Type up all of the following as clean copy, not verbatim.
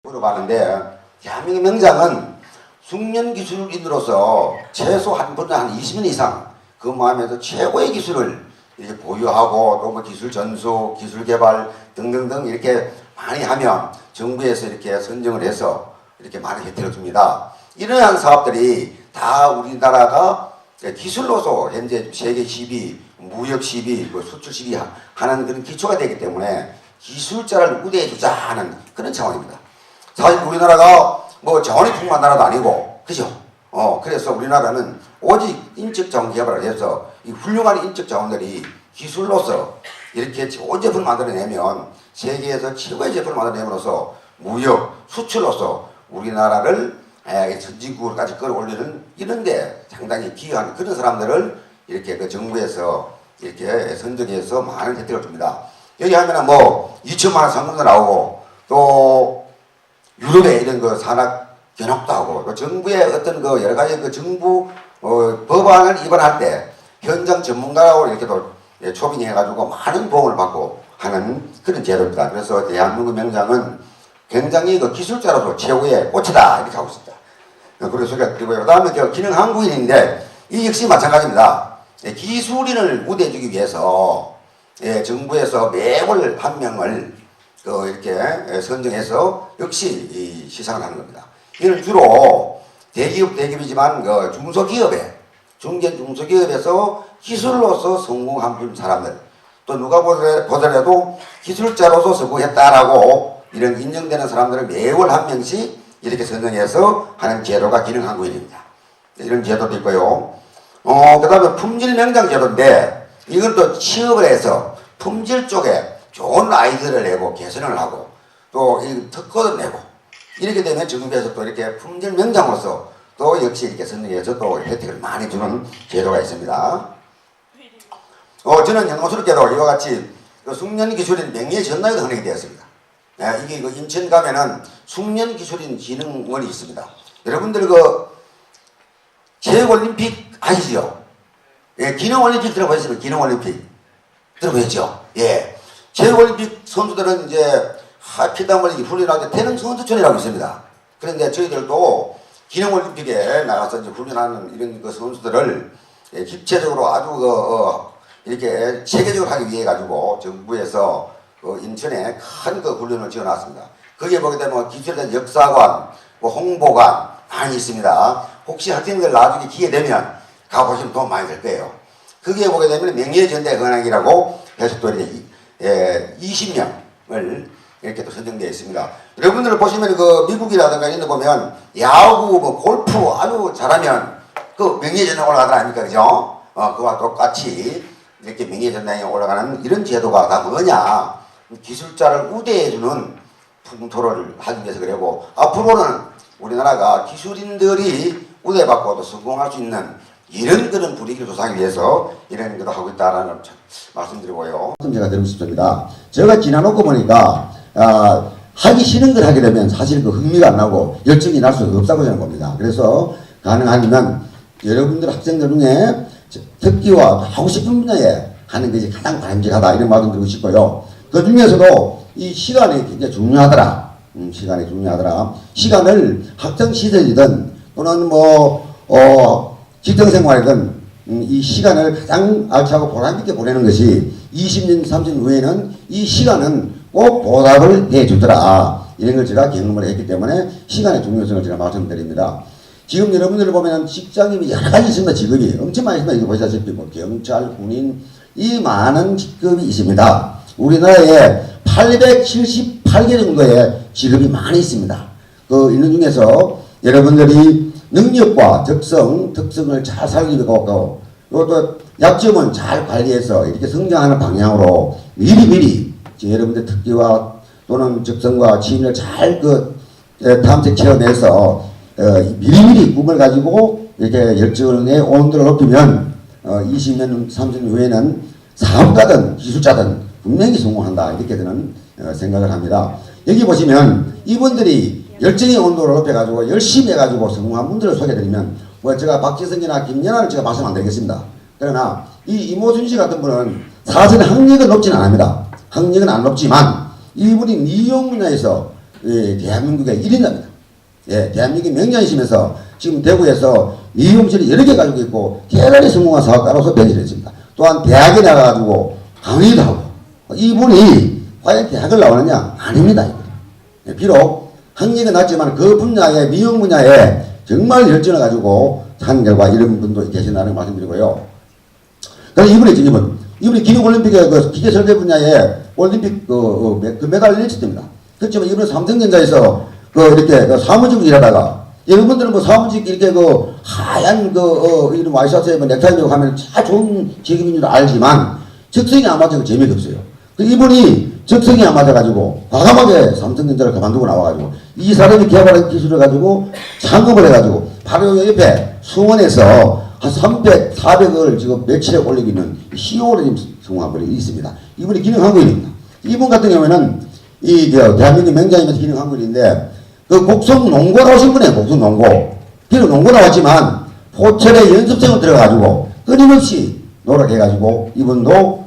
물어봤는데 대한민국 명장은 숙련기술인으로서 최소 한 20년 이상 그 마음에서 최고의 기술을 이렇게 보유하고 또 뭐 기술 전수, 기술 개발 등등등 이렇게 많이 하면 정부에서 이렇게 선정을 해서 이렇게 많은 혜택을 줍니다. 이러한 사업들이 다 우리나라가 기술로서 현재 세계 10위, 무역 10위, 수출 10위 하는 그런 기초가 되기 때문에 기술자를 우대해주자 하는 그런 차원입니다. 사실 우리나라가 뭐 자원이 풍부한 나라도 아니고, 그죠? 그래서 우리나라는 오직 인적 자원 개발을 해서 이 훌륭한 인적 자원들이 기술로서 이렇게 좋은 제품을 만들어내면 세계에서 최고의 제품을 만들어내므로써 무역, 수출로서 우리나라를 선진국으로까지 끌어올리는 이런데 상당히 기여한 그런 사람들을 이렇게 그 정부에서 이렇게 선정해서 많은 혜택을 줍니다. 여기 하면은 뭐 2천만 원 상금도 나오고 또 유럽의 이런 그 산학 견학도 하고 또 정부의 어떤 그 여러 가지 그 정부 법안을 입안할 때 현장 전문가라고 이렇게 또 초빙해가지고 많은 도움을 받고 하는 그런 제도입니다. 그래서 대한민국 명장은 굉장히 그 기술자로서 최고의 꽃이다 이렇게 하고 있습니다. 그런 소개가 드리고요. 그 다음에 기능 한국인인데 이 역시 마찬가지입니다. 기술인을 우대해주기 위해서 정부에서 매월 한 명을 이렇게 선정해서 역시 시상을 하는 겁니다. 이는 주로 대기업이지만 중소기업에 중소기업에서 기술로서 성공한 사람들 또 누가 보더라도 기술자로서 성공했다라고 이런 인정되는 사람들을 매월 한 명씩 이렇게 선정해서 하는 제도가 기능한국인입니다. 이런 제도도 있고요. 그 다음에 품질명장 제도인데 이건 또 취업을 해서 품질 쪽에 좋은 아이디어를 내고 개선을 하고 또 특허를 내고 이렇게 되면 정부에서 또 이렇게 품질명장으로서 또 역시 이렇게 선정해서 또 혜택을 많이 주는 제도가 있습니다. 저는 영광스럽게도 이와 같이 숙련기술인 명예전당에도 헌액이 되었습니다. 이게 인천 가면은 숙련기술인 기능원이 있습니다. 여러분들 체육올림픽 아시죠? 기능올림픽 들어보셨습니까? 기능올림픽 들어보셨죠? 체육올림픽 선수들은 이제 피땀 흘리기 훈련할 때 태릉 선수촌이라고 있습니다. 그런데 저희들도 기능올림픽에 나가서 이제 훈련하는 이런 선수들을 집체적으로 아주 이렇게 체계적으로 하기 위해 가지고 정부에서 인천에 큰 훈련을 지어놨습니다. 거기에 보게 되면 기술된 역사관, 홍보관 많이 있습니다. 혹시 학생들 나중에 기회 되면 가보시면 돈 많이 들 거예요. 거기에 보게 되면 명예전대 헌학이라고 해서 또 이렇게 20명을 이렇게 또 선정되어 있습니다. 여러분들 보시면 미국이라든가 이런 데 보면 야구, 골프 아주 잘하면 명예전당에 올라가더라 아닙니까? 그죠? 그와 똑같이 이렇게 명예전당에 올라가는 이런 제도가 다 뭐냐? 기술자를 우대해주는 풍토를 하기 위해서 그러고 앞으로는 우리나라가 기술인들이 우대받고 또 성공할 수 있는 이런 그런 분위기를 조성하기 위해서 이런 것도 하고 있다라는 걸 말씀드리고요. 제가 드리고 싶습니다. 제가 지나놓고 보니까 하기 싫은 걸 하게 되면 사실 흥미가 안 나고 열정이 날 수가 없다고 저는 봅니다. 그래서 가능하면 여러분들 학생들 중에 특기와 하고 싶은 분야에 하는 것이 가장 바람직하다 이런 말씀 드리고 싶고요. 그 중에서도 이 시간이 굉장히 중요하더라. 시간이 중요하더라. 시간을 학창시절이든 또는 직장생활이든 이 시간을 가장 알차고 보람있게 보내는 것이 20년, 30년 후에는 이 시간은 꼭 보답을 해주더라. 이런 걸 제가 경험을 했기 때문에 시간의 중요성을 제가 말씀드립니다. 지금 여러분들 보면 직장인이 여러 가지 있습니다. 직업이 엄청 많이 있습니다. 이거 보시다시피 경찰, 군인 이 많은 직업이 있습니다. 우리나라에 878개 정도의 직업이 많이 있습니다. 있는 중에서 여러분들이 능력과 특성을 잘 살리고 또 약점은 잘 관리해서 이렇게 성장하는 방향으로 미리미리 여러분들 특기와 또는 적성과 취미를 잘 탐색 체험해서 미리미리 꿈을 가지고 이렇게 열정의 온도를 높이면 20년, 30년 후에는 사업가든 기술자든 분명히 성공한다 이렇게 저는 생각을 합니다. 여기 보시면 이분들이 열정의 온도를 높여가지고 열심히 해가지고 성공한 분들을 소개해드리면 제가 박지성이나 김연아를 제가 말씀 안 드리겠습니다. 그러나 이 이모순 씨 같은 분은 사실 학력은 높지는 않습니다. 학력은 안 높지만 이분이 미용 분야에서 대한민국의 1인자입니다. 예, 대한민국이 명장이시면서 지금 대구에서 미용실을 여러 개 가지고 있고 대단히 성공한 사업가로서 변신했습니다. 또한 대학에 나가가지고 강의도 하고 이분이 과연 대학을 나오느냐? 아닙니다. 예, 비록 학력은 낮지만 그 분야에 미용 분야에 정말 열정을 가지고 한 결과 이런 분도 계신다는 말씀드리고요. 그래서 이분이 기능올림픽의 그 기계 설계 분야에 올림픽 그 메달을 일치됩니다. 그렇지만 이분은 삼성전자에서 이렇게 사무직으로 일하다가 여러분들은 뭐 사무직 이렇게 하얀 이런 와이셔츠에 넥타이 메고 하면 참 좋은 직업인 줄 알지만 적성이 안 맞아서 재미가 없어요. 이분이 적성이 안 맞아가지고 과감하게 삼성전자를 그만두고 나와가지고 이 사람이 개발한 기술을 가지고 창업을 해가지고 바로 옆에 수원에서 한 300, 400을 지금 며칠에 올리고 있는 CEO로 지금 성공한 분이 있습니다. 이분이 기능한국인입니다. 이분 같은 경우에는 대한민국 명장이면서 기능한국인인데 그 곡성 농고 나오신 분이에요. 곡성 농고. 비록 농고 나왔지만 포철에 연습생을 들어가지고 끊임없이 노력해가지고 이분도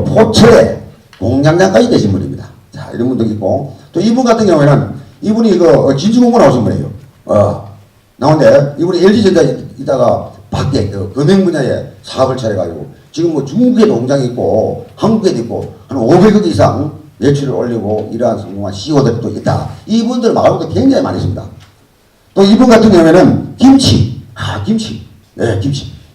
포철에 공장장까지 되신 분입니다. 자, 이런 분도 있고 또 이분 같은 경우에는 이분이 진주공고 나오신 분이에요. 나오는데 이분이 LG전자에 있다가 밖에 금융 분야에 사업을 차려가지고 지금 뭐 중국에도 공장이 있고 한국에도 있고 한 500억 이상 매출을 올리고 이러한 성공한 CEO들이 또 있다. 이분들 말고도 굉장히 많이 있습니다. 또 이분 같은 경우에는 김치. 네,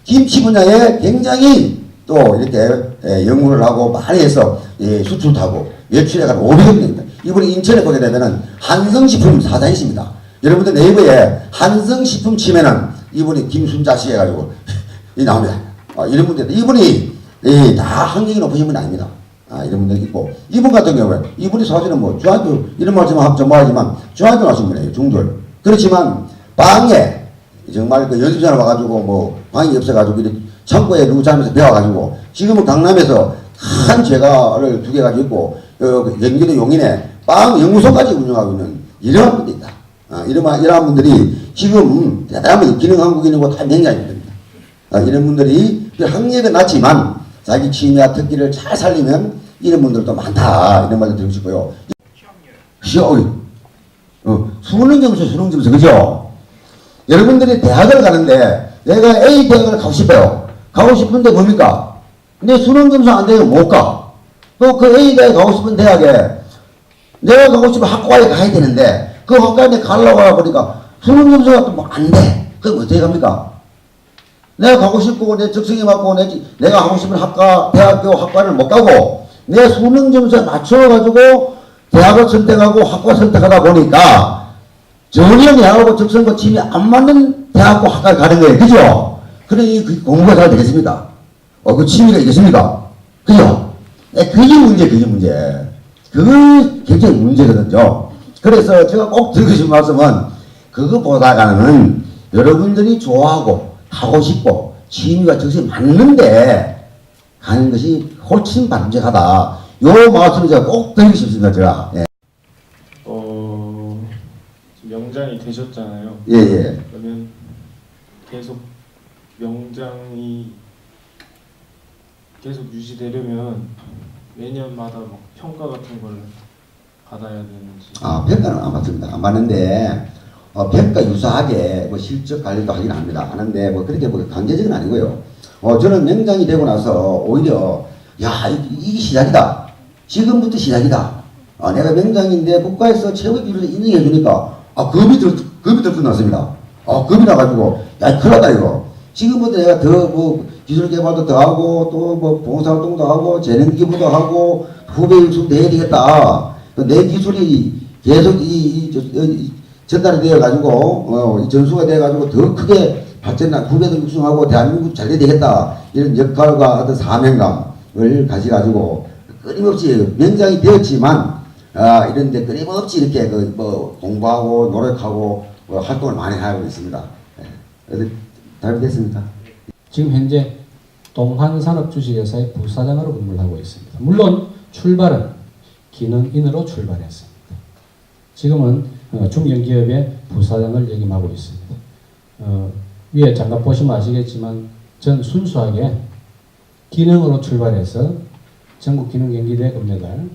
김치 분야에 굉장히 또 이렇게 연구를 하고 많이 해서 수출도 하고 매출에 한 500억입니다. 이분이 인천에 보게 되면은 한성식품 사장이십니다. 여러분들 네이버에 한성식품 치면은 이분이 김순자 씨 해가지고 나옵니다. 이런 분들 이분이 다 학력이 높으신 분이 아닙니다. 이런 분들 있고 이분 같은 경우에 이분이 사실은 뭐 중학교 이런 말씀은 좀 뭐하지만 중학교 나오신 분이에요. 중졸. 그렇지만 방에 정말 그 연습생을 와가지고 뭐 방이 없어가지고 이렇게 창고에 누구 자면서 배워가지고 지금은 강남에서 큰 제가를 2개 가지고 있고 경기도 용인에 빵 연구소까지 운영하고 있는 이러한 분들이 있다. 이러한 분들이 지금 대단한 기능한국인이고 다 명장입니다. 이런 분들이 학력은 낮지만 자기 취미와 특기를 잘 살리면 이런 분들도 많다. 이런 말도 드리고 싶고요. 수능 점수 그죠? 여러분들이 대학을 가는데 내가 A 대학을 가고 싶어요. 가고 싶은데 뭡니까? 근데 수능 점수 안 되면 못 가. 또 그 A 대학에 가고 싶은 대학에 내가 가고 싶은 학과에 가야 되는데 그 학과에 가려고 하니까 수능 점수가 또 뭐 안 돼. 그럼 어떻게 갑니까? 내가 가고 싶고 내 적성에 맞고 내가 하고 싶은 학과, 대학교 학과를 못 가고 내 수능 점수에 맞춰가지고 대학을 선택하고 학과 선택하다 보니까 전혀 내하고 적성과 취미 안 맞는 대학과 학과에 가는 거예요. 그죠? 그러니 그 공부가 잘 되겠습니까? 그 취미가 있겠습니까? 그죠? 그게 문제. 그게 굉장히 문제거든요. 그래서 제가 꼭 드리고 싶은 말씀은 그거보다는 여러분들이 좋아하고 하고 싶고 취미가 적성에 맞는데 가는 것이 훨씬 바람직하다. 요 말씀을 제가 꼭 드리고 싶습니다. 제가. 예. 명장이 되셨잖아요. 예. 그러면 계속 명장이 계속 유지되려면 매년마다 뭐 평가 같은 걸 받아야 되는지. 평가는 안 받습니다. 안 받는데 평가 유사하게 뭐 실적 관리도 하긴 합니다. 하는데 뭐 그렇게 뭐 강제적은 아니고요. 저는 명장이 되고 나서 오히려 이게 시작이다. 지금부터 시작이다. 내가 명장인데 국가에서 최고 기술을 인정해 주니까 겁이 들 끝났습니다. 겁이 나가지고 큰일 나다 이거. 지금부터 내가 더 뭐 기술 개발도 더 하고 또 뭐 봉사활동도 하고 재능 기부도 하고 후배 육성도 해야 되겠다. 내 기술이 계속 전달이 되어 가지고 전수가 되어 가지고 더 크게 발전한 후배들 육성하고 대한민국 잘 돼야 되겠다. 이런 역할과 어떤 사명감을 가지고 끊임없이 명장이 되었지만 이런데 끊임없이 이렇게 공부하고 노력하고 활동을 많이 하고 있습니다. 답이 됐습니다. 지금 현재 동한산업주식회사의 부사장으로 근무를 하고 있습니다. 물론 출발은 기능인으로 출발했습니다. 지금은 중견기업의 부사장을 역임하고 있습니다. 위에 잠깐 보시면 아시겠지만 전 순수하게 기능으로 출발해서 전국기능경기대 금메달,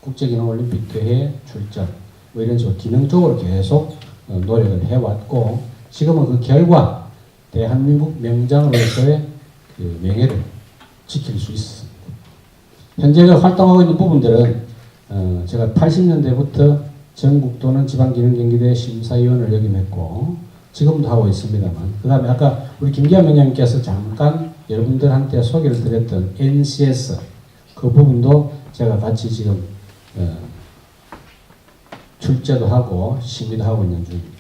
국제기능올림픽 대회 출전, 뭐 이런 식으로 기능적으로 계속 노력을 해왔고 지금은 그 결과 대한민국 명장으로서의 그 명예를 지킬 수 있었습니다. 현재가 활동하고 있는 부분들은 제가 80년대부터 전국 또는 지방기능경기대 심사위원을 역임했고 지금도 하고 있습니다만 그 다음에 아까 우리 김기환 위원장님께서 잠깐 여러분들한테 소개를 드렸던 NCS 그 부분도 제가 같이 지금 출제도 하고 심의도 하고 있는 중입니다.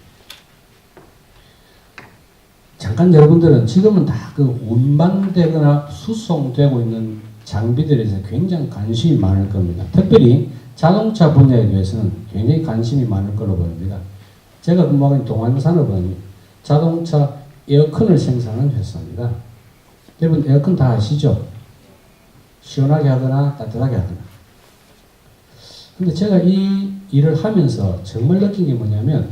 잠깐 여러분들은 지금은 다 그 운반되거나 수송되고 있는 장비들에 대해서 굉장히 관심이 많을 겁니다. 특별히 자동차 분야에 대해서는 굉장히 관심이 많을 걸로 보입니다. 제가 근무하고 있는 동안산업은 자동차 에어컨을 생산하는 회사입니다. 여러분 에어컨 다 아시죠? 시원하게 하거나 따뜻하게 하거나. 근데 제가 이 일을 하면서 정말 느낀 게 뭐냐면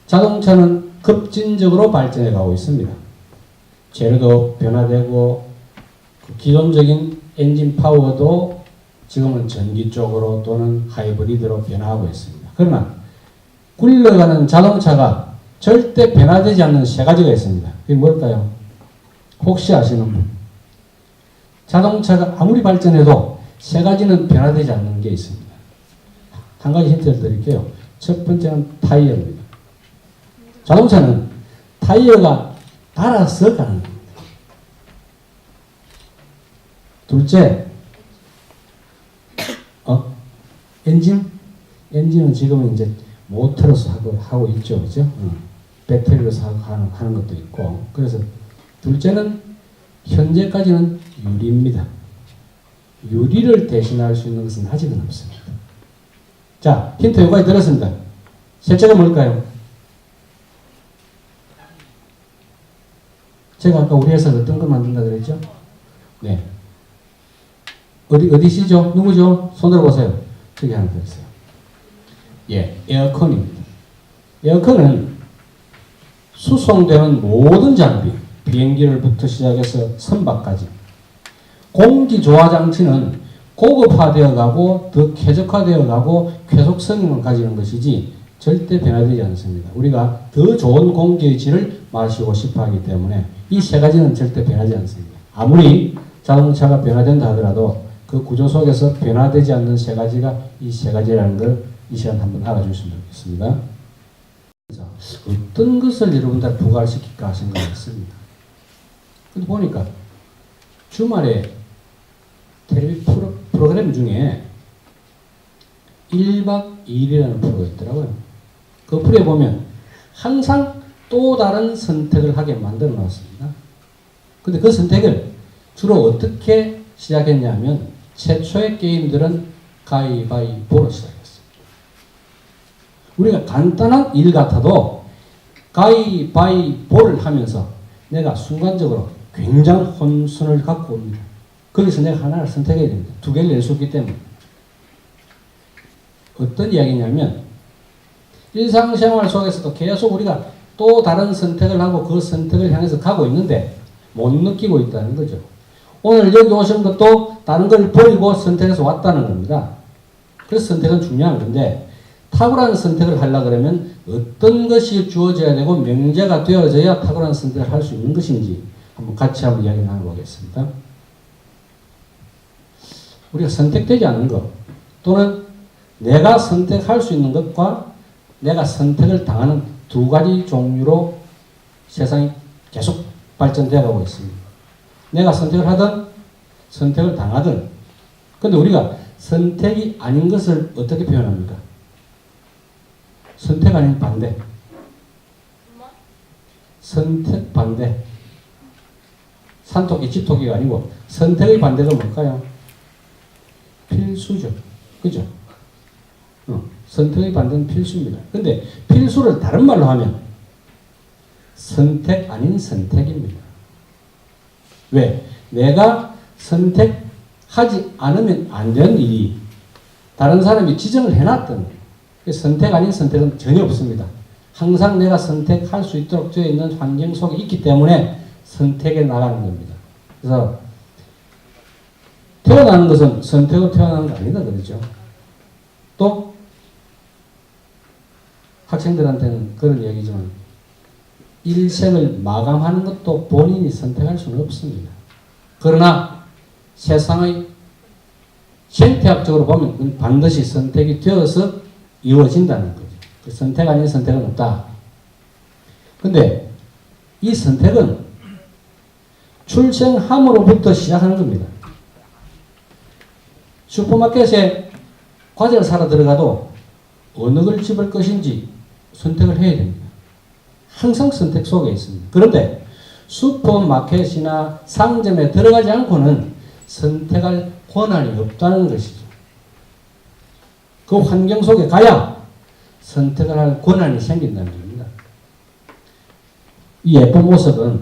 자동차는 급진적으로 발전해 가고 있습니다. 재료도 변화되고 그 기존적인 엔진 파워도 지금은 전기 쪽으로 또는 하이브리드로 변화하고 있습니다. 그러나 굴러가는 자동차가 절대 변화되지 않는 세 가지가 있습니다. 그게 뭘까요? 혹시 아시는 분? 자동차가 아무리 발전해도 세 가지는 변화되지 않는 게 있습니다. 한 가지 힌트를 드릴게요. 첫 번째는 타이어입니다. 자동차는 타이어가 달아서 가는 겁니다. 둘째, 엔진은 지금은 이제 모터로서 하고 있죠. 그죠? 배터리로서 하는 것도 있고. 그래서 둘째는 현재까지는 유리입니다. 유리를 대신할 수 있는 것은 아직은 없습니다. 자, 힌트 여기까지 들었습니다. 셋째가 뭘까요? 제가 아까 우리 회사에서 어떤 걸 만든다 그랬죠? 네. 어디시죠? 누구죠? 손 들어보세요. 저기 하나 더 있어요. 예, 에어컨입니다. 에어컨은 수송되는 모든 장비, 비행기를부터 시작해서 선박까지 공기 조화 장치는 고급화되어 가고 더 쾌적화되어 가고 쾌속 성능을 가지는 것이지 절대 변화되지 않습니다. 우리가 더 좋은 공기의 질을 마시고 싶어 하기 때문에 이 세 가지는 절대 변하지 않습니다. 아무리 자동차가 변화된다 하더라도 그 구조 속에서 변화되지 않는 세 가지가 이 세 가지라는 걸 이 시간 한번 알아주시면 좋겠습니다. 어떤 것을 여러분들 부과시킬까 생각했습니다. 근데 보니까 주말에 텔레비 프로그램 중에 1박 2일이라는 프로가 있더라고요. 그 프로에 보면 항상 또 다른 선택을 하게 만들어 놨습니다. 근데 그 선택을 주로 어떻게 시작했냐면 최초의 게임들은 가위바위보로 시작했습니다. 우리가 간단한 일 같아도 가위바위보를 하면서 내가 순간적으로 굉장한 혼선을 갖고 옵니다. 거기서 내가 하나를 선택해야 됩니다. 두 개를 낼 수 없기 때문에. 어떤 이야기냐면 일상생활 속에서도 계속 우리가 또 다른 선택을 하고 그 선택을 향해서 가고 있는데 못 느끼고 있다는 거죠. 오늘 여기 오신 것도 다른 걸 버리고 선택해서 왔다는 겁니다. 그래서 선택은 중요한 건데 탁월한 선택을 하려고 그러면 어떤 것이 주어져야 되고 명제가 되어져야 탁월한 선택을 할 수 있는 것인지 같이 한번 이야기 나눠보겠습니다. 우리가 선택되지 않는 것 또는 내가 선택할 수 있는 것과 내가 선택을 당하는 두 가지 종류로 세상이 계속 발전되어 가고 있습니다. 내가 선택을 하든 선택을 당하든. 근데 우리가 선택이 아닌 것을 어떻게 표현합니까? 선택 아닌 반대. 선택 반대. 산토끼 집토끼가 아니고 선택의 반대가 뭘까요? 필수죠. 그죠? 선택의 반대는 필수입니다. 근데 필수를 다른 말로 하면 선택 아닌 선택입니다. 왜? 내가 선택하지 않으면 안 되는 일이 다른 사람이 지정을 해놨던 선택 아닌 선택은 전혀 없습니다. 항상 내가 선택할 수 있도록 되어 있는 환경 속에 있기 때문에 선택에 나가는 겁니다. 그래서 태어나는 것은 선택으로 태어나는 거 아니다 그러죠. 또 학생들한테는 그런 얘기지만 일생을 마감하는 것도 본인이 선택할 수는 없습니다. 그러나 세상의 생태학적으로 보면 반드시 선택이 되어서 이루어진다는 거죠. 그 선택 아닌 선택은 없다. 근데 이 선택은 출생함으로부터 시작하는 겁니다. 슈퍼마켓에 과자를 사러 들어가도 어느 걸 집을 것인지 선택을 해야 됩니다. 항상 선택 속에 있습니다. 그런데 슈퍼마켓이나 상점에 들어가지 않고는 선택할 권한이 없다는 것이죠. 그 환경 속에 가야 선택을 할 권한이 생긴다는 겁니다. 이 예쁜 모습은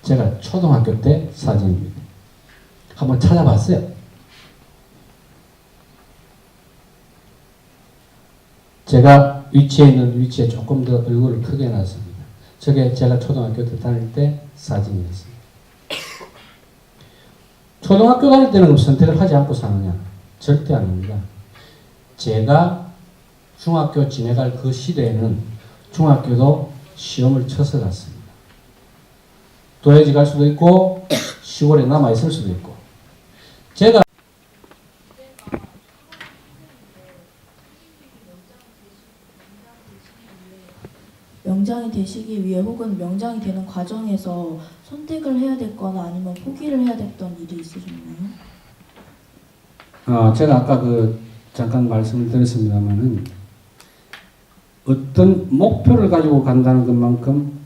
제가 초등학교 때 사진입니다. 한번 찾아봤어요. 제가 위치에 있는 위치에 조금 더 얼굴을 크게 놨습니다. 저게 제가 초등학교 때 다닐 때 사진이었습니다. 초등학교 다닐 때는 그럼 선택을 하지 않고 사느냐? 절대 아닙니다. 제가 중학교 지내갈 그 시대에는 중학교도 시험을 쳐서 갔습니다. 도예지 갈 수도 있고 시골에 남아 있을 수도 있고. 제가 명장이 되시기 위해 혹은 명장이 되는 과정에서 선택을 해야 됐거나 아니면 포기를 해야 됐던 일이 있으셨나요? 제가 아까 잠깐 말씀을 드렸습니다만은 어떤 목표를 가지고 간다는 것만큼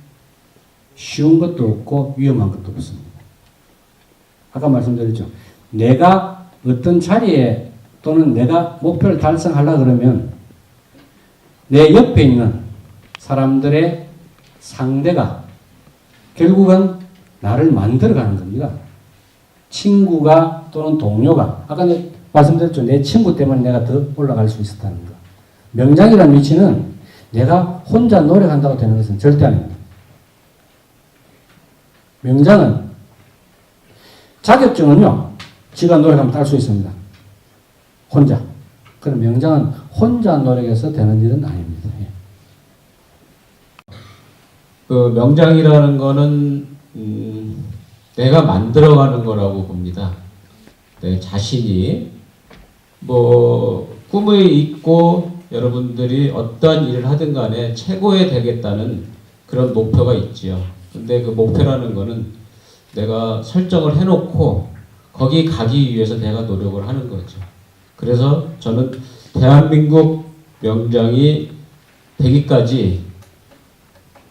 쉬운 것도 없고 위험한 것도 없습니다. 아까 말씀드렸죠. 내가 어떤 자리에 또는 내가 목표를 달성하려고 그러면 내 옆에 있는 사람들의 상대가 결국은 나를 만들어가는 겁니다. 친구가 또는 동료가 아까 말씀드렸죠. 내 친구 때문에 내가 더 올라갈 수 있었다는 거. 명장이라는 위치는 내가 혼자 노력한다고 되는 것은 절대 아닙니다. 명장은 자격증은요. 지가 노력하면 딸 수 있습니다. 혼자. 그럼 명장은 혼자 노력해서 되는 일은 아닙니다. 예. 그 명장이라는 거는 내가 만들어가는 거라고 봅니다. 내 자신이 뭐 꿈이 있고 여러분들이 어떠한 일을 하든 간에 최고에 되겠다는 그런 목표가 있지요. 근데 그 목표라는 거는 내가 설정을 해놓고 거기 가기 위해서 내가 노력을 하는 거죠. 그래서 저는 대한민국 명장이 되기까지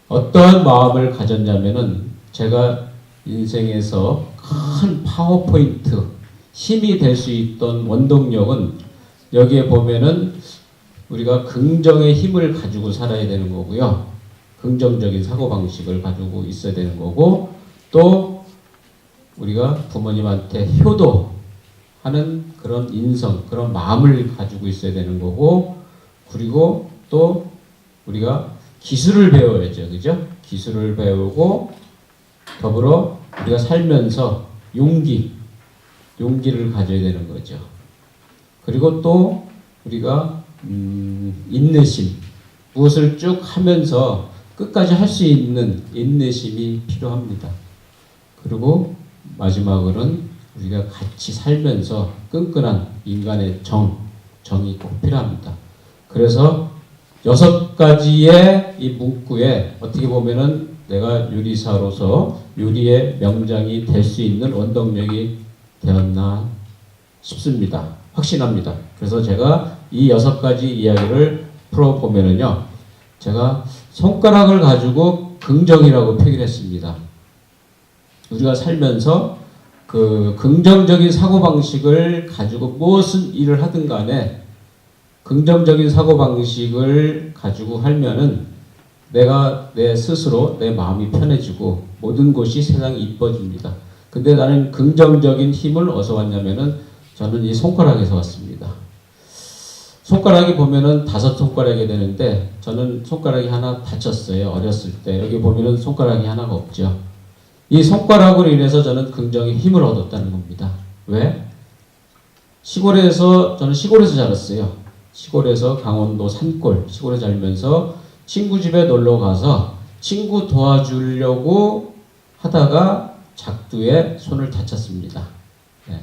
어떠한 마음을 가졌냐면은 제가 인생에서 큰 파워포인트, 힘이 될 수 있던 원동력은 여기에 보면은 우리가 긍정의 힘을 가지고 살아야 되는 거고요. 긍정적인 사고방식을 가지고 있어야 되는 거고 또 우리가 부모님한테 효도하는 그런 인성, 그런 마음을 가지고 있어야 되는 거고 그리고 또 우리가 기술을 배워야죠. 그죠? 기술을 배우고 더불어 우리가 살면서 용기를 가져야 되는 거죠. 그리고 또 우리가 인내심, 무엇을 쭉 하면서 끝까지 할 수 있는 인내심이 필요합니다. 그리고 마지막으로는 우리가 같이 살면서 끈끈한 인간의 정이 꼭 필요합니다. 그래서 6가지의 이 문구에 어떻게 보면은 내가 요리사로서 요리의 명장이 될 수 있는 원동력이 되었나 싶습니다. 확신합니다. 그래서 제가 이 6가지 이야기를 풀어보면은요, 제가 손가락을 가지고 긍정이라고 표기했습니다. 우리가 살면서 그 긍정적인 사고방식을 가지고 무엇을 일을 하든 간에 긍정적인 사고방식을 가지고 하면은 내가 내 스스로 내 마음이 편해지고 모든 것이 세상이 이뻐집니다. 근데 나는 긍정적인 힘을 어디서 왔냐면은 저는 이 손가락에서 왔습니다. 손가락이 보면은 5손가락이 되는데 저는 손가락이 하나 다쳤어요. 어렸을 때. 여기 보면은 손가락이 하나가 없죠. 이 손가락으로 인해서 저는 긍정의 힘을 얻었다는 겁니다. 왜? 저는 시골에서 자랐어요. 시골에서 강원도 산골, 시골에 살면서 친구 집에 놀러 가서 친구 도와주려고 하다가 작두에 손을 다쳤습니다. 네.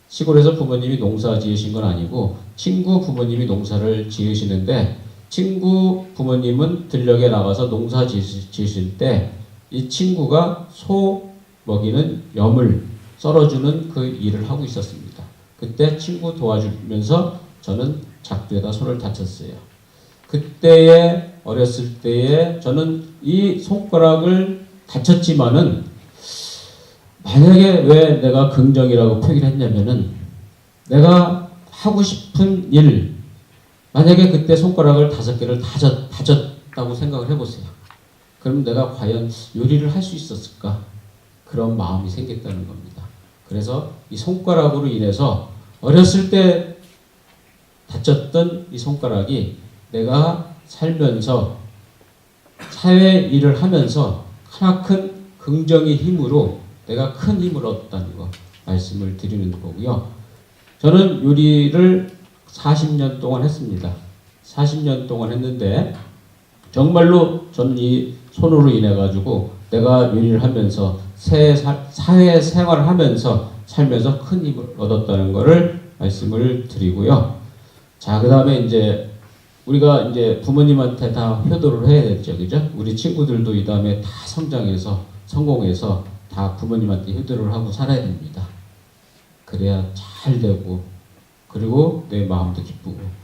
시골에서 부모님이 농사 지으신 건 아니고 친구 부모님이 농사를 지으시는데 친구 부모님은 들녘에 나가서 농사 지으실 때 이 친구가 소 먹이는 염을 썰어주는 그 일을 하고 있었습니다. 그때 친구 도와주면서 저는 작두에다 손을 다쳤어요. 그때에 어렸을 때에 저는 이 손가락을 다쳤지만은 만약에 왜 내가 긍정이라고 표기를 했냐면은 내가 하고 싶은 일 만약에 그때 손가락을 5개를 다졌다고 생각을 해보세요. 그럼 내가 과연 요리를 할 수 있었을까? 그런 마음이 생겼다는 겁니다. 그래서 이 손가락으로 인해서 어렸을 때 다쳤던 이 손가락이 내가 살면서 사회 일을 하면서 크나큰 긍정의 힘으로 내가 큰 힘을 얻었다는 거 말씀을 드리는 거고요. 저는 요리를 40년 동안 했습니다. 40년 동안 했는데 정말로 저는 이 손으로 인해 가지고 내가 요리를 하면서 사회 생활을 하면서 살면서 큰 힘을 얻었다는 것을 말씀을 드리고요. 자, 그다음에 이제 우리가 이제 부모님한테 다 효도를 해야 되죠, 그죠? 우리 친구들도 이 다음에 다 성장해서 성공해서 다 부모님한테 효도를 하고 살아야 됩니다. 그래야 잘 되고 그리고 내 마음도 기쁘고.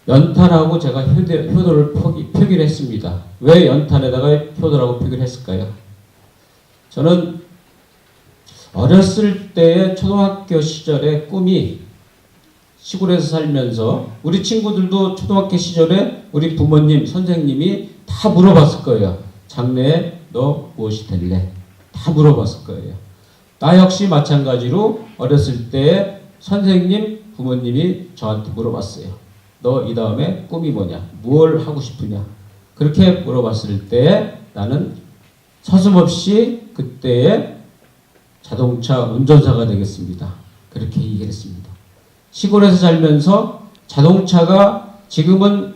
연탄하고 제가 효도를 표기를 했습니다. 왜 연탄에다가 효도라고 표기를 했을까요? 저는 어렸을 때의 초등학교 시절의 꿈이 시골에서 살면서 우리 친구들도 초등학교 시절에 우리 부모님, 선생님이 다 물어봤을 거예요. 장래에 너 무엇이 될래? 다 물어봤을 거예요. 나 역시 마찬가지로 어렸을 때 선생님, 부모님이 저한테 물어봤어요. 너 이 다음에 꿈이 뭐냐? 뭘 하고 싶으냐? 그렇게 물어봤을 때 나는 서슴없이 그때의 자동차 운전사가 되겠습니다. 그렇게 얘기를 했습니다. 시골에서 살면서 자동차가 지금은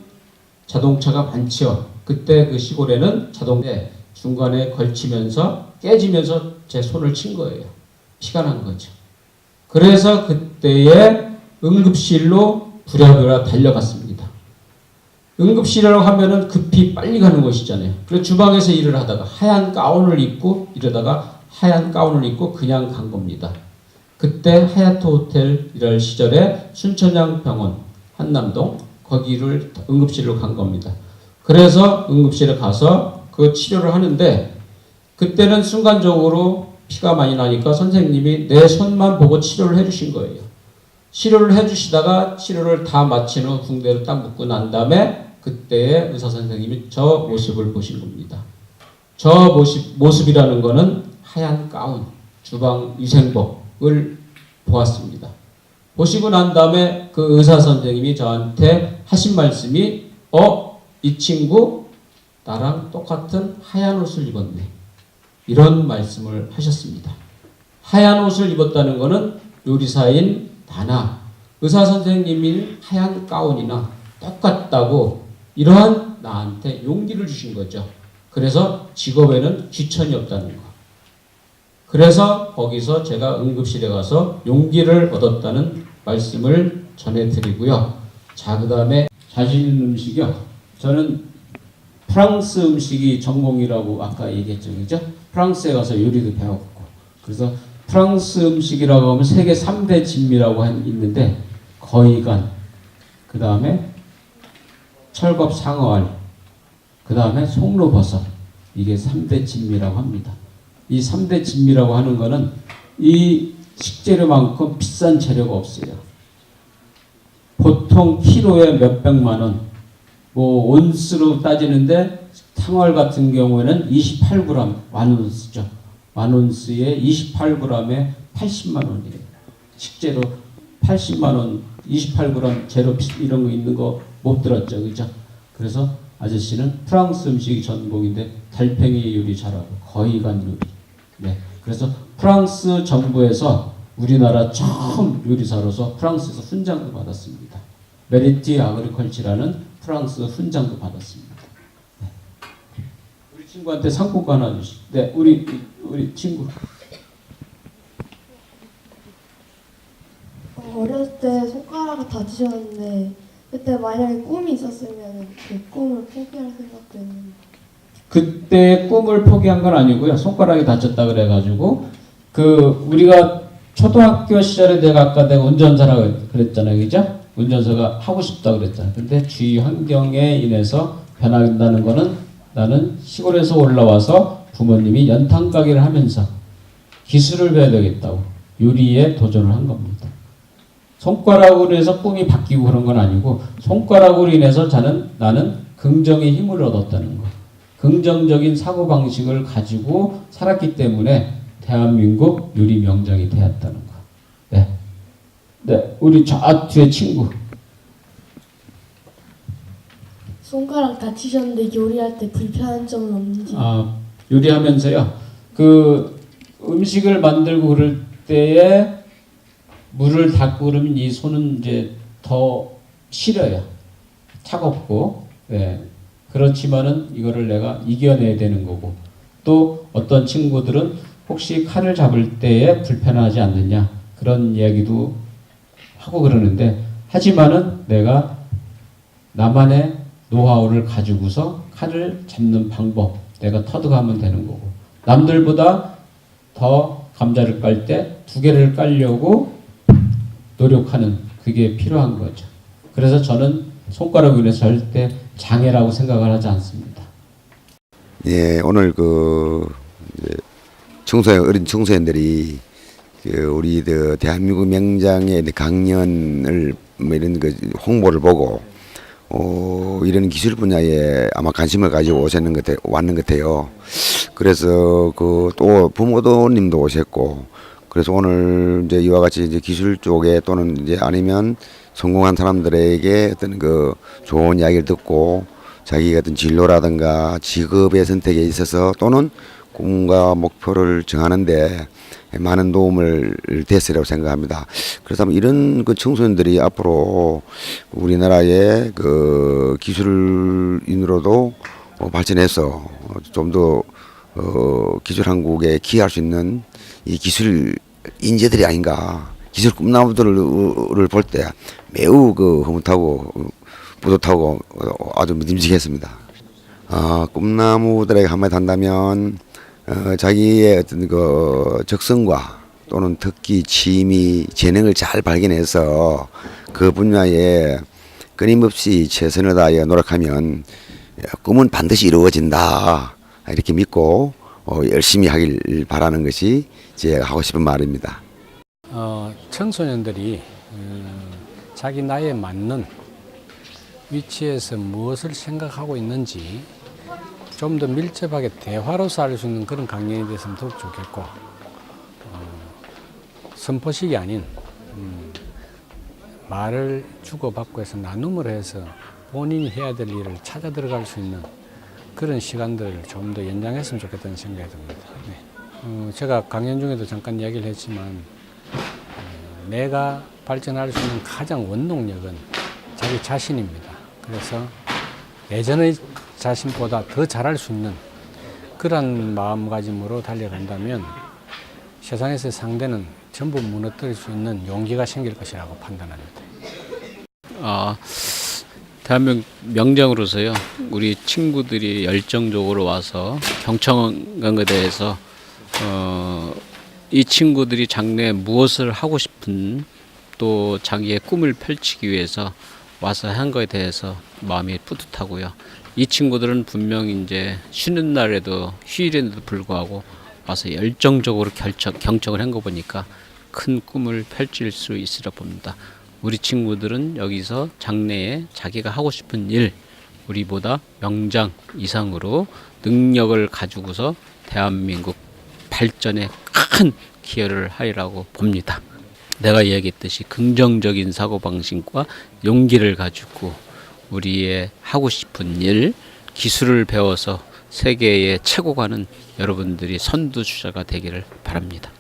자동차가 많죠. 그때 그 시골에는 자동차에 중간에 걸치면서 깨지면서 제 손을 친 거예요. 피가 난 거죠. 그래서 그때의 응급실로 부랴부랴 달려갔습니다. 응급실이라고 하면은 급히 빨리 가는 곳이잖아요. 그래서 주방에서 일을 하다가 하얀 가운을 입고 이러다가 하얀 가운을 입고 그냥 간 겁니다. 그때 하얏트 호텔 일할 시절에 순천향 병원 한남동 거기를 응급실로 간 겁니다. 그래서 응급실에 가서 그 치료를 하는데 그때는 순간적으로 피가 많이 나니까 선생님이 내 손만 보고 치료를 해주신 거예요. 치료를 해주시다가 치료를 다 마친 후 붕대를 딱 묶고 난 다음에 그때의 의사 선생님이 저 모습을 보신 겁니다. 저 모습이라는 거는 하얀 가운, 주방 위생복을 보았습니다. 보시고 난 다음에 그 의사 선생님이 저한테 하신 말씀이 이 친구 나랑 똑같은 하얀 옷을 입었네. 이런 말씀을 하셨습니다. 하얀 옷을 입었다는 것은 요리사인 나나 의사 선생님이 하얀 가운이나 똑같다고 이러한 나한테 용기를 주신 거죠. 그래서 직업에는 귀천이 없다는 거. 그래서 거기서 제가 응급실에 가서 용기를 얻었다는 말씀을 전해드리고요. 자, 그 다음에 자신 있는 음식이요. 저는 프랑스 음식이 전공이라고 아까 얘기했죠, 그죠? 프랑스에 가서 요리도 배웠고, 그래서 프랑스 음식이라고 하면 세계 3대 진미라고 있는데 거이간, 그 다음에 철겁 상어알, 그 다음에 송로버섯, 이게 3대 진미라고 합니다. 이 3대 진미라고 하는 거는 이 식재료만큼 비싼 재료가 없어요. 보통 키로에 몇백만 원, 뭐 온스로 따지는데 상어알 같은 경우에는 28g, 완온스죠. 완온스에 28g에 80만 원이에요. 식재료 80만 원, 28g 재료 이런 거 있는 거 못 들었죠, 그죠? 그래서 아저씨는 프랑스 음식이 전공인데 달팽이 요리 잘하고 거이간 요리. 네, 그래서 프랑스 정부에서 우리나라 처음 요리사로서 프랑스에서 훈장도 받았습니다. 메리티 아그리컬처라는 프랑스 훈장도 받았습니다. 친구한테 상품권 하나 주시. 네, 우리 친구. 어렸을 때 손가락을 다치셨는데 그때 만약에 꿈이 있었으면 그 꿈을 포기할 생각도 했는데 그때 꿈을 포기한 건 아니고요. 손가락이 다쳤다 그래가지고 우리가 초등학교 시절에 내가 운전사라고 그랬잖아요, 그죠? 운전사가 하고 싶다 그랬잖아요. 근데 주위 환경에 인해서 변한다는 거는 나는 시골에서 올라와서 부모님이 연탄 가게를 하면서 기술을 배워야 되겠다고 요리에 도전을 한 겁니다. 손가락으로 해서 꿈이 바뀌고 그런 건 아니고 손가락으로 인해서 나는 긍정의 힘을 얻었다는 거. 긍정적인 사고방식을 가지고 살았기 때문에 대한민국 요리 명장이 되었다는 거. 네. 네, 우리 저 뒤에 친구. 손가락 다치셨는데 요리할 때 불편한 점은 없는지. 요리하면서요. 음식을 만들고 그럴 때에 물을 닦고 그러면 이 손은 이제 더 시려요. 차갑고. 네. 그렇지만은 이거를 내가 이겨내야 되는 거고. 또 어떤 친구들은 혹시 칼을 잡을 때에 불편하지 않느냐 그런 이야기도 하고 그러는데 하지만은 내가 나만의 노하우를 가지고서 칼을 잡는 방법 내가 터득하면 되는 거고 남들보다 더 감자를 깔 때 2개를 깔려고 노력하는 그게 필요한 거죠. 그래서 저는 손가락으로 인해서 절대 장애라고 생각을 하지 않습니다. 예, 오늘 어린 청소년들이 우리 대한민국 명장의 강연을 이런 홍보를 보고 이런 기술 분야에 아마 관심을 가지고 왔는 것 같아요. 그래서 또 부모님도 오셨고 그래서 오늘 이제 이와 같이 이제 기술 쪽에 또는 이제 아니면 성공한 사람들에게 어떤 좋은 이야기를 듣고 자기가 어떤 진로라든가 직업의 선택에 있어서 또는 꿈과 목표를 정하는데 많은 도움을 됐으리라고 생각합니다. 그래서 이런 청소년들이 앞으로 우리나라의 기술인으로도 발전해서 좀 더 기술 한국에 기여할 수 있는 이 기술 인재들이 아닌가. 기술 꿈나무들을 볼 때 매우 흐뭇하고 뿌듯하고 아주 믿음직했습니다. 꿈나무들에게 한마디 한다면 자기의 어떤 적성과 또는 특기, 취미, 재능을 잘 발견해서 그 분야에 끊임없이 최선을 다하여 노력하면 꿈은 반드시 이루어진다. 이렇게 믿고 열심히 하길 바라는 것이 제가 하고 싶은 말입니다. 청소년들이 자기 나이에 맞는 위치에서 무엇을 생각하고 있는지 좀 더 밀접하게 대화로서 알 수 있는 그런 강연이 됐으면 더욱 좋겠고 선포식이 아닌 말을 주고받고 해서 나눔을 해서 본인이 해야 될 일을 찾아 들어갈 수 있는 그런 시간들을 좀 더 연장했으면 좋겠다는 생각이 듭니다. 네. 제가 강연 중에도 잠깐 이야기를 했지만 내가 발전할 수 있는 가장 원동력은 자기 자신입니다. 그래서 예전의 자신보다 더 잘할 수 있는 그런 마음가짐으로 달려간다면 세상에서 상대는 전부 무너뜨릴 수 있는 용기가 생길 것이라고 판단합니다. 대한민국 명장으로서요. 우리 친구들이 열정적으로 와서 경청한 것에 대해서 이 친구들이 장래에 무엇을 하고 싶은 또 자기의 꿈을 펼치기 위해서 와서 한 것에 대해서 마음이 뿌듯하고요. 이 친구들은 분명히 이제 쉬는 날에도 휴일에도 불구하고 와서 열정적으로 경청을 한 거 보니까 큰 꿈을 펼칠 수 있으리라 봅니다. 우리 친구들은 여기서 장래에 자기가 하고 싶은 일, 우리보다 명장 이상으로 능력을 가지고서 대한민국 발전에 큰 기여를 하리라고 봅니다. 내가 이야기했듯이 긍정적인 사고방식과 용기를 가지고 우리의 하고 싶은 일, 기술을 배워서 세계에 최고 가는 여러분들이 선두주자가 되기를 바랍니다.